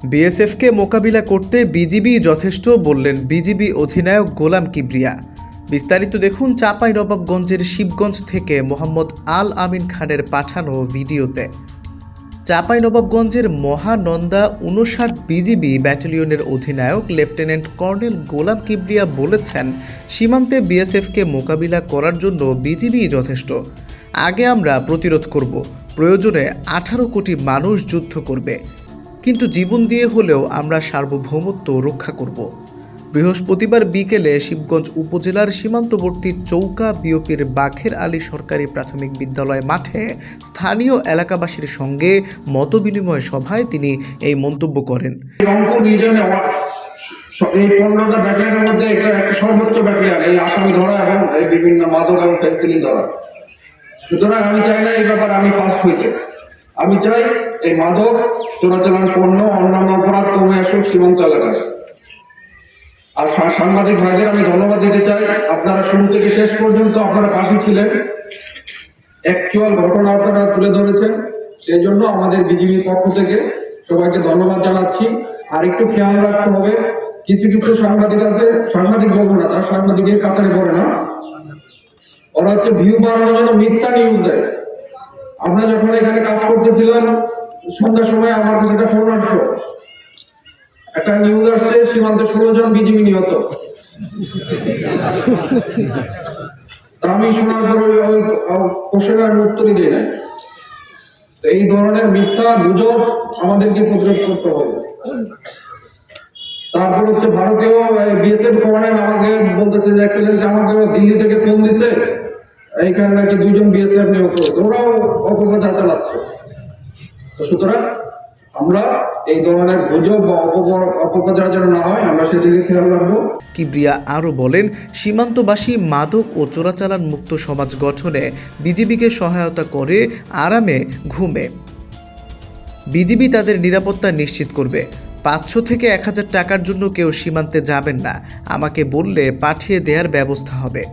বিএসএফকে মোকাবিলা করতে বিজিবি যথেষ্ট বললেন বিজিবি অধিনায়ক গোলাম কিবরিয়া। বিস্তারিত দেখুন চাঁপাইনবাবগঞ্জের শিবগঞ্জ থেকে মোহাম্মদ আল আমিন খানের পাঠানো ভিডিওতে। চাঁপাইনবাবগঞ্জের মহানন্দা ৫৯ বিজিবি ব্যাটালিয়নের অধিনায়ক লেফটেন্যান্ট কর্নেল গোলাম কিবরিয়া বলেছেন, সীমান্তে বিএসএফকে মোকাবিলা করার জন্য বিজিবি যথেষ্ট। আগে আমরা প্রতিরোধ করব, প্রয়োজনে ১৮ কোটি মানুষ যুদ্ধ করবে, কিন্তু জীবন দিয়ে হলেও আমরা সার্বভৌমত্ব রক্ষা করব। বৃহস্পতিবার বিকেলে শিবগঞ্জ উপজেলার সীমান্তবর্তী চৌকা বিওপির বাখের আলী সরকারি প্রাথমিক বিদ্যালয় মাঠে স্থানীয় এলাকাবাসীর সঙ্গে মতবিনিময় সভায় তিনি এই মন্তব্য করেন। রংপুর রিজনে এই ১৫টা ব্যাটালিয়নের মধ্যে একটা সর্বোচ্চ ব্যাটালিয়ন এই আসামি ধরা এবং বিভিন্ন মাদক এবং পেন্সিলিং ধরা। সুতরাং আমি চাই না এই ব্যাপারে আমি ফার্স্ট হইতে। আমি চাই এই মাদক চোরাচালান পণ্য অন্যান্য অপরাধ কমে আসুক সীমান্ত এলাকায়। আর সাংবাদিক ভাইদের আমি ধন্যবাদ দিতে চাই, আপনারা শুরু থেকে শেষ পর্যন্ত আপনারা পাশে ছিলেন, অ্যাকচুয়াল ঘটনা আপনারা তুলে ধরেছেন, সেই জন্য আমাদের বিজিবির পক্ষ থেকে সবাইকে ধন্যবাদ জানাচ্ছি। আর একটু খেয়াল রাখতে হবে, কিছু কিছু সাংবাদিক আছে, সাংবাদিক বলবো না, তার সাংবাদিকের কাতারে পড়ে না, ওরা হচ্ছে ভিউ বাড়ানোর জন্য মিথ্যা নিউজ দেয়। আমরা যখন এখানে কাজ করতেছিলাম সন্ধ্যার সময় আমার কাছে একটা ফোন আসলো, একটা নিউজ আসছে সীমান্তে ১৬ জন বিজিবি নিহত। আমি শোনার পরে কোশ্চেনের উত্তরই দিই না। এই ধরনের মিথ্যা গুজব আমাদেরকে প্রতিরোধ করতে হবে। তারপর হচ্ছে ভারতীয় বিএসএফ কমান্ডার আমাকে বলতেছে যে এক্সেলেন্স আমাকে দিল্লি থেকে ফোন দিছে, এইখানে নাকি ২ জন বিএসএফ নিহত হয়েছে, ওরাও অপপ্রচার চালাচ্ছে। সুতরাং আমরা এই ধরনের গুজব বা অপপ্রচার যেন না হয়, আমরা সেদিকে খেয়াল রাখবো। কিবরিয়া আরও বলেন, সীমান্তবাসী মাদক ও চোরাচালান মুক্ত সমাজ গঠনে বিজিবিকে সহায়তা করে আরামে ঘুমে। বিজিবি তাদের নিরাপত্তা নিশ্চিত করবে। ৫০০ থেকে ১০০০ টাকার জন্য কেউ সীমান্তে যাবেন না, আমাকে বললে পাঠিয়ে দেওয়ার ব্যবস্থা হবে।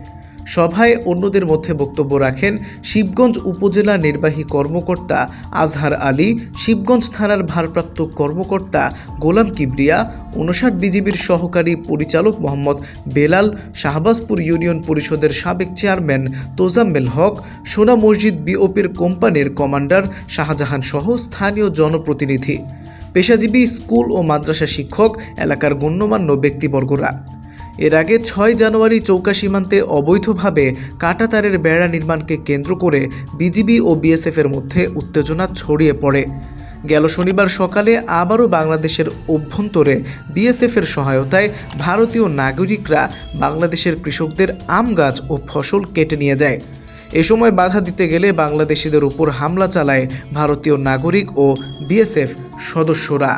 সভায় অন্যদের মধ্যে বক্তব্য রাখেন শিবগঞ্জ উপজেলা নির্বাহী কর্মকর্তা আজহার আলী, শিবগঞ্জ থানার ভারপ্রাপ্ত কর্মকর্তা গোলাম কিবরিয়া, ৫৯ বিজিবির সহকারী পরিচালক মোহাম্মদ বেলাল, শাহবাজপুর ইউনিয়ন পরিষদের সাবেক চেয়ারম্যান তোজাম্মেল হক, সোনা মসজিদ বিওপির কোম্পানির কমান্ডার শাহজাহান সহ স্থানীয় জনপ্রতিনিধি, পেশাজীবী, স্কুল ও মাদ্রাসা শিক্ষক, এলাকার গণ্যমান্য ব্যক্তিবর্গরা। এর আগে ৬ জানুয়ারি চৌকা সীমান্তে অবৈধভাবে কাঁটাতারের বেড়া নির্মাণকে কেন্দ্র করে বিজিবি ও বিএসএফের মধ্যে উত্তেজনা ছড়িয়ে পড়ে। গেল শনিবার সকালে আবারও বাংলাদেশের অভ্যন্তরে বিএসএফের সহায়তায় ভারতীয় নাগরিকরা বাংলাদেশের কৃষকদের আম গাছ ও ফসল কেটে নিয়ে যায়। এ সময় বাধা দিতে গেলে বাংলাদেশিদের উপর হামলা চালায় ভারতীয় নাগরিক ও বিএসএফ সদস্যরা।